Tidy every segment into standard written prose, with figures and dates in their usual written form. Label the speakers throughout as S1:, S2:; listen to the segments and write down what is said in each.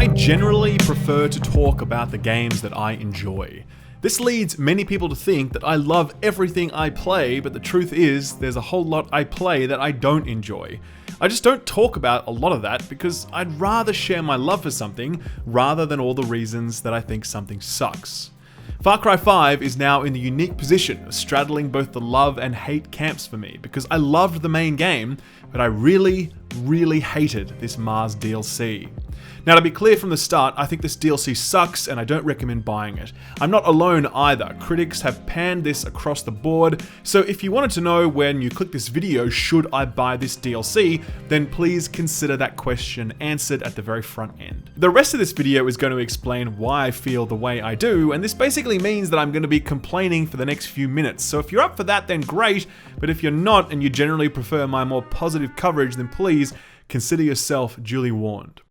S1: I generally prefer to talk about the games that I enjoy. This leads many people to think that I love everything I play, but the truth is, there's a whole lot I play that I don't enjoy. I just don't talk about a lot of that because I'd rather share my love for something rather than all the reasons that I think something sucks. Far Cry 5 is now in the unique position of straddling both the love and hate camps for me because I loved the main game, but I really hated this Mars DLC. Now, to be clear from the start, I think this DLC sucks and I don't recommend buying it. I'm not alone either. Critics have panned this across the board, so if you wanted to know when you click this video, should I buy this DLC, then please consider that question answered at the very front end. The rest of this video is going to explain why I feel the way I do, and this basically means that I'm going to be complaining for the next few minutes. So if you're up for that, then great, but if you're not and you generally prefer my more positive coverage, then please consider yourself duly warned.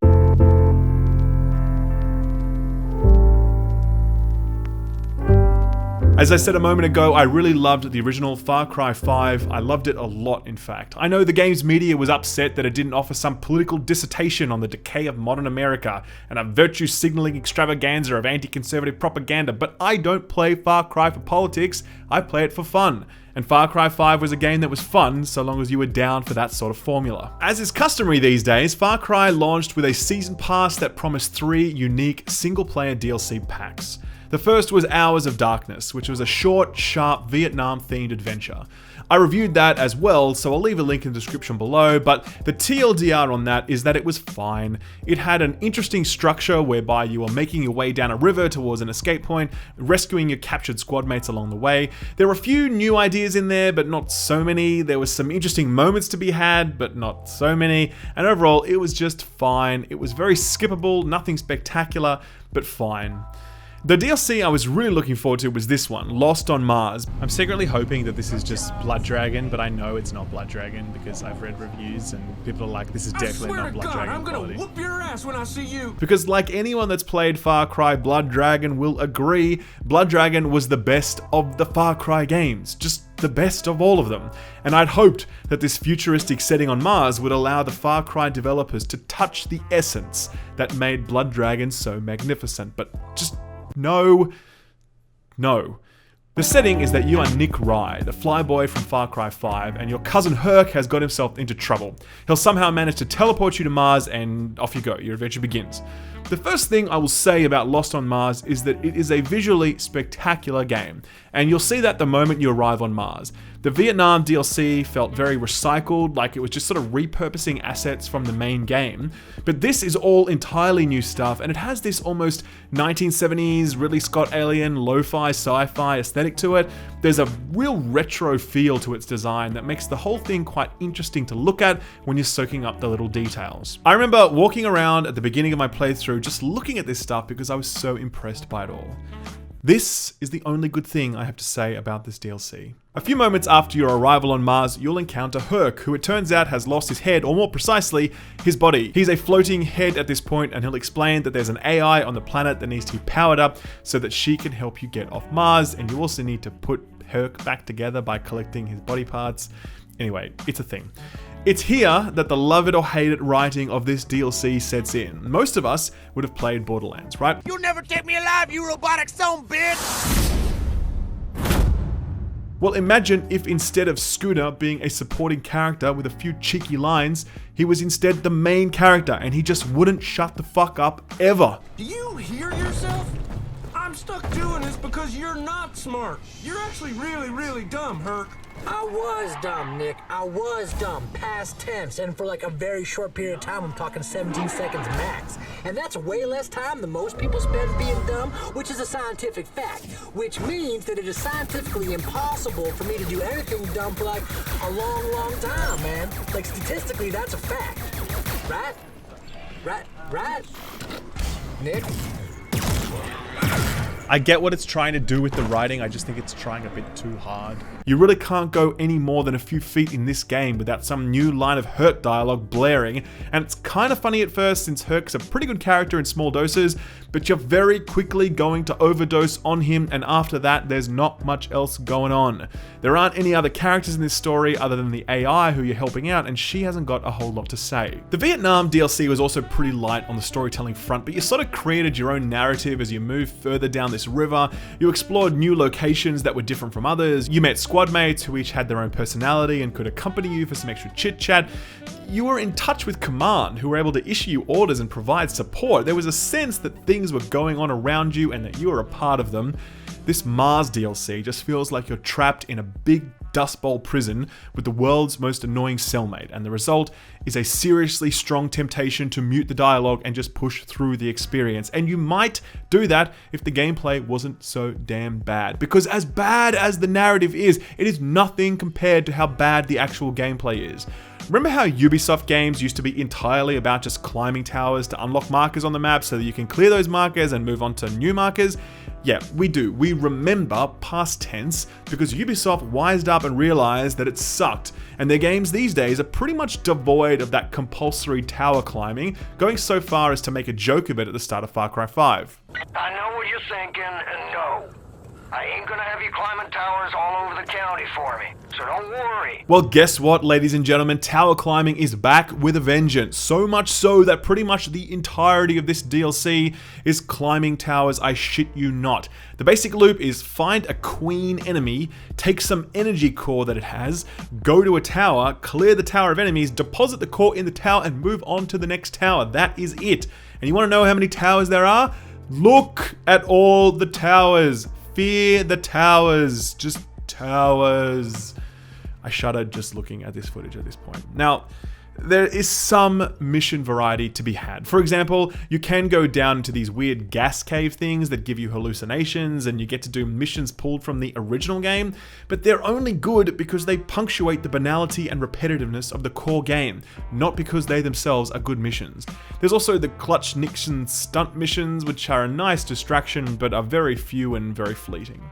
S1: As I said a moment ago, I really loved the original Far Cry 5. I loved it a lot, in fact. I know the game's media was upset that it didn't offer some political dissertation on the decay of modern America and a virtue-signaling extravaganza of anti-conservative propaganda, but I don't play Far Cry for politics, I play it for fun. And Far Cry 5 was a game that was fun, so long as you were down for that sort of formula. As is customary these days, Far Cry launched with a season pass that promised 3 unique single-player DLC packs. The first was Hours of Darkness, which was a short, sharp, Vietnam-themed adventure. I reviewed that as well, so I'll leave a link in the description below, but the TLDR on that is that it was fine. It had an interesting structure whereby you were making your way down a river towards an escape point, rescuing your captured squad mates along the way. There were a few new ideas in there, but not so many. There were some interesting moments to be had, but not so many. And overall, it was just fine. It was very skippable, nothing spectacular, but fine. The DLC I was really looking forward to was this one, Lost on Mars. I'm secretly hoping that this is just Blood Dragon, but I know it's not Blood Dragon because I've read reviews and people are like, this is definitely not Blood Dragon
S2: I'm gonna
S1: quality.
S2: whoop your ass when I see you.
S1: Because like anyone that's played Far Cry Blood Dragon will agree, Blood Dragon was the best of the Far Cry games. Just the best of all of them. And I'd hoped that this futuristic setting on Mars would allow the Far Cry developers to touch the essence that made Blood Dragon so magnificent, but just no. The setting is that you are Nick Rye, the flyboy from Far Cry 5, and your cousin Herc has got himself into trouble. He'll somehow manage to teleport you to Mars and off you go, your adventure begins. The first thing I will say about Lost on Mars is that it is a visually spectacular game, and you'll see that the moment you arrive on Mars. The Vietnam DLC felt very recycled, like it was just sort of repurposing assets from the main game, but this is all entirely new stuff, and it has this almost 1970s Ridley Scott alien, lo-fi, sci-fi aesthetic to it. There's a real retro feel to its design that makes the whole thing quite interesting to look at when you're soaking up the little details. I remember walking around at the beginning of my playthrough just looking at this stuff because I was so impressed by it all. This is the only good thing I have to say about this DLC. A few moments after your arrival on Mars, you'll encounter Herc, who it turns out has lost his head, or more precisely, his body. He's a floating head at this point, and he'll explain that there's an AI on the planet that needs to be powered up so that she can help you get off Mars, and you also need to put Herc back together by collecting his body parts. Anyway, it's a thing. It's here that the love it or hate it writing of this DLC sets in. Most of us would have played Borderlands, right?
S3: You'll never take me alive, you robotic son bitch!
S1: Well, imagine if instead of Scooter being a supporting character with a few cheeky lines, he was instead the main character and he just wouldn't shut the fuck up ever.
S2: Do you hear yourself? I'm stuck doing this because you're not smart. You're actually really dumb, Herc.
S4: I was dumb, Nick. I was dumb. Past tense. And for like a very short period of time, I'm talking 17 seconds max. And that's way less time than most people spend being dumb, which is a scientific fact. Which means that it is scientifically impossible for me to do anything dumb for like a long time, man. Like statistically, that's a fact. Right? Nick?
S1: I get what it's trying to do with the writing, I just think it's trying a bit too hard. You really can't go any more than a few feet in this game without some new line of Herc dialogue blaring, and it's kind of funny at first since Herc's a pretty good character in small doses, but you're very quickly going to overdose on him, and after that there's not much else going on. There aren't any other characters in this story other than the AI who you're helping out, and she hasn't got a whole lot to say. The Vietnam DLC was also pretty light on the storytelling front, but you sort of created your own narrative as you moved further down this river. You explored new locations that were different from others. You met squad mates who each had their own personality and could accompany you for some extra chit chat. You were in touch with command who were able to issue you orders and provide support. There was a sense that things were going on around you and that you were a part of them. This Mars DLC just feels like you're trapped in a big Dust Bowl prison with the world's most annoying cellmate, and the result is a seriously strong temptation to mute the dialogue and just push through the experience. And you might do that if the gameplay wasn't so damn bad, because as bad as the narrative is, it is nothing compared to how bad the actual gameplay is. Remember how Ubisoft games used to be entirely about just climbing towers to unlock markers on the map so that you can clear those markers and move on to new markers? Yeah, we do. We remember past tense because Ubisoft wised up and realized that it sucked, and their games these days are pretty much devoid of that compulsory tower climbing, going so far as to make a joke of it at the start of Far Cry 5.
S5: I know what you're thinking, and no. I ain't gonna have you climbing towers all over the county for me, so don't worry.
S1: Well, guess what, ladies and gentlemen? Tower climbing is back with a vengeance. So much so that pretty much the entirety of this DLC is climbing towers, I shit you not. The basic loop is find a queen enemy, take some energy core that it has, go to a tower, clear the tower of enemies, deposit the core in the tower, and move on to the next tower. That is it. And you want to know how many towers there are? Look at all the towers. Fear the towers. Just towers. I shuddered just looking at this footage at this point. Now, there is some mission variety to be had. For example, you can go down into these weird gas cave things that give you hallucinations, and you get to do missions pulled from the original game, but they're only good because they punctuate the banality and repetitiveness of the core game, not because they themselves are good missions. There's also the Clutch Nixon stunt missions, which are a nice distraction, but are very few and very fleeting.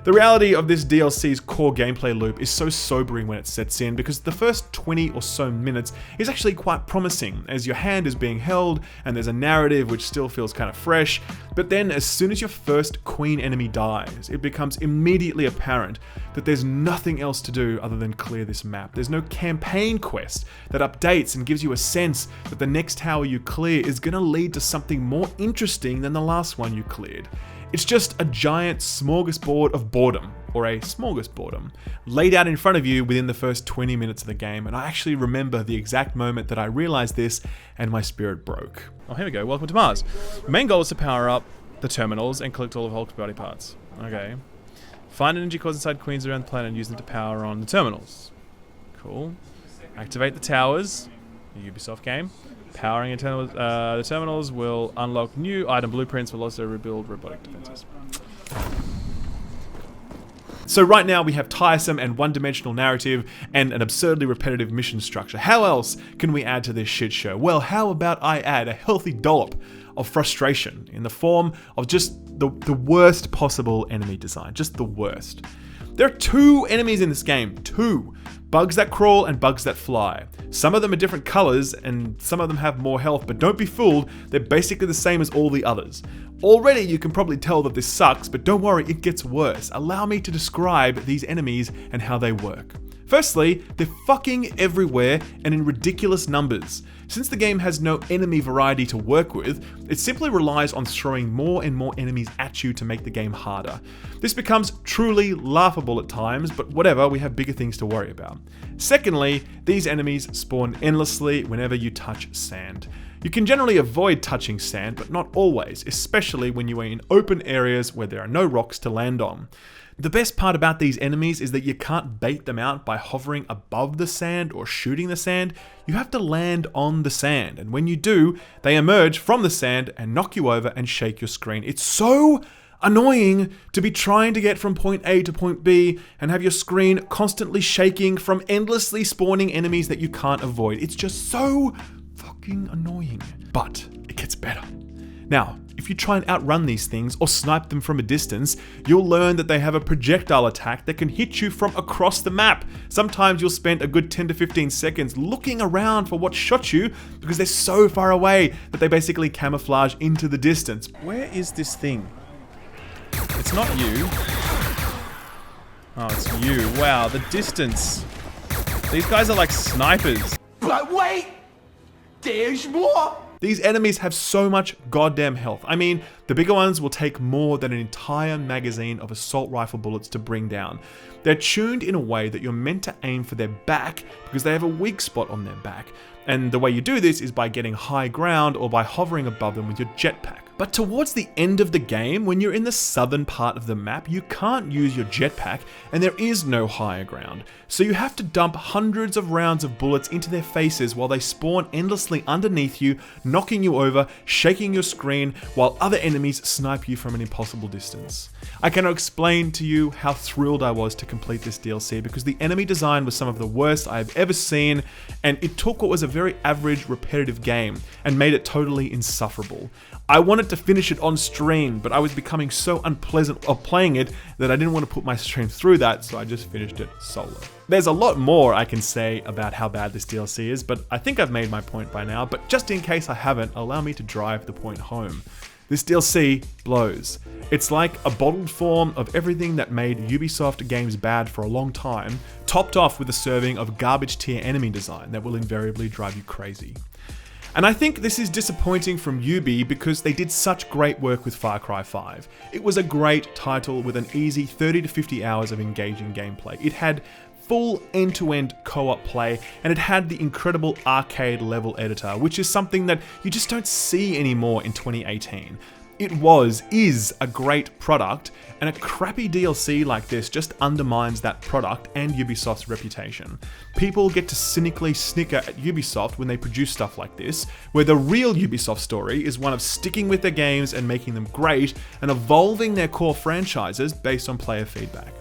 S1: The reality of this DLC's core gameplay loop is so sobering when it sets in, because the first 20 or so minutes is actually quite promising as your hand is being held and there's a narrative which still feels kind of fresh, but then as soon as your first queen enemy dies, it becomes immediately apparent that there's nothing else to do other than clear this map. There's no campaign quest that updates and gives you a sense that the next tower you clear is going to lead to something more interesting than the last one you cleared. It's just a giant smorgasbord of boredom, or a smorgasbordom, laid out in front of you within the first 20 minutes of the game, and I actually remember the exact moment that I realized this and my spirit broke. Oh, here we go. Welcome to Mars. The main goal is to power up the terminals and collect all of Hulk's body parts. Okay. Find energy cores inside queens around the planet and use them to power on the terminals. Cool. Activate the towers, the Ubisoft game. Powering the terminals will unlock new item blueprints, will also rebuild robotic defenses. So right now we have tiresome and one-dimensional narrative and an absurdly repetitive mission structure. How else can we add to this shit show? Well, how about I add a healthy dollop of frustration in the form of just the worst possible enemy design. Just the worst. There are two enemies in this game. Two. Bugs that crawl and bugs that fly. Some of them are different colors and some of them have more health, but don't be fooled, they're basically the same as all the others. Already you can probably tell that this sucks, but don't worry, it gets worse. Allow me to describe these enemies and how they work. Firstly, they're fucking everywhere and in ridiculous numbers. Since the game has no enemy variety to work with, it simply relies on throwing more and more enemies at you to make the game harder. This becomes truly laughable at times, but whatever, we have bigger things to worry about. Secondly, these enemies spawn endlessly whenever you touch sand. You can generally avoid touching sand, but not always, especially when you are in open areas where there are no rocks to land on. The best part about these enemies is that you can't bait them out by hovering above the sand or shooting the sand. You have to land on the sand, and when you do, they emerge from the sand and knock you over and shake your screen. It's so annoying to be trying to get from point A to point B and have your screen constantly shaking from endlessly spawning enemies that you can't avoid. It's just so fucking annoying. But it gets better. Now, if you try and outrun these things or snipe them from a distance, you'll learn that they have a projectile attack that can hit you from across the map. Sometimes you'll spend a good 10 to 15 seconds looking around for what shot you because they're so far away that they basically camouflage into the distance. Where is this thing? It's not you. Oh, it's you. Wow, the distance. These guys are like snipers.
S2: But wait! There's more!
S1: These enemies have so much goddamn health. I mean, the bigger ones will take more than an entire magazine of assault rifle bullets to bring down. They're tuned in a way that you're meant to aim for their back because they have a weak spot on their back. And the way you do this is by getting high ground or by hovering above them with your jetpack. But towards the end of the game, when you're in the southern part of the map, you can't use your jetpack and there is no higher ground. So you have to dump hundreds of rounds of bullets into their faces while they spawn endlessly underneath you, knocking you over, shaking your screen, while other enemies snipe you from an impossible distance. I cannot explain to you how thrilled I was to complete this DLC because the enemy design was some of the worst I have ever seen, and it took what was a very average, repetitive game and made it totally insufferable. I wanted to finish it on stream, but I was becoming so unpleasant of playing it that I didn't want to put my stream through that, so I just finished it solo. There's a lot more I can say about how bad this DLC is, but I think I've made my point by now, but just in case I haven't, allow me to drive the point home. This DLC blows. It's like a bottled form of everything that made Ubisoft games bad for a long time, topped off with a serving of garbage tier enemy design that will invariably drive you crazy. And I think this is disappointing from Ubi because they did such great work with Far Cry 5. It was a great title with an easy 30 to 50 hours of engaging gameplay. It had full end-to-end co-op play, and it had the incredible arcade level editor, which is something that you just don't see anymore in 2018. It is a great product, and a crappy DLC like this just undermines that product and Ubisoft's reputation. People get to cynically snicker at Ubisoft when they produce stuff like this, where the real Ubisoft story is one of sticking with their games and making them great, and evolving their core franchises based on player feedback.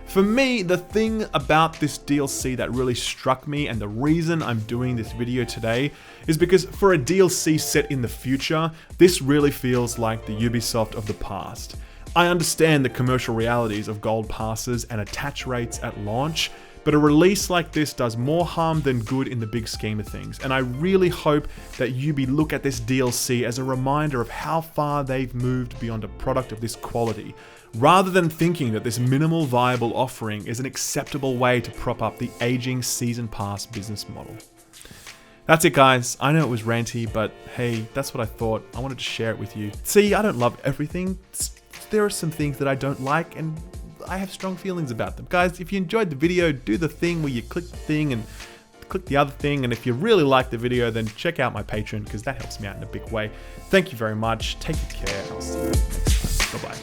S1: For me, the thing about this DLC that really struck me, and the reason I'm doing this video today, is because for a DLC set in the future, this really feels like the Ubisoft of the past. I understand the commercial realities of gold passes and attach rates at launch, but a release like this does more harm than good in the big scheme of things, and I really hope that Ubi look at this DLC as a reminder of how far they've moved beyond a product of this quality, rather than thinking that this minimal viable offering is an acceptable way to prop up the aging season pass business model. That's it, guys. I know it was ranty, but hey, that's what I thought. I wanted to share it with you. See, I don't love everything. There are some things that I don't like, and I have strong feelings about them. Guys, if you enjoyed the video, do the thing where you click the thing and click the other thing, and if you really like the video, then check out my Patreon because that helps me out in a big way. Thank you very much. Take care. I'll see you next time. Bye-bye.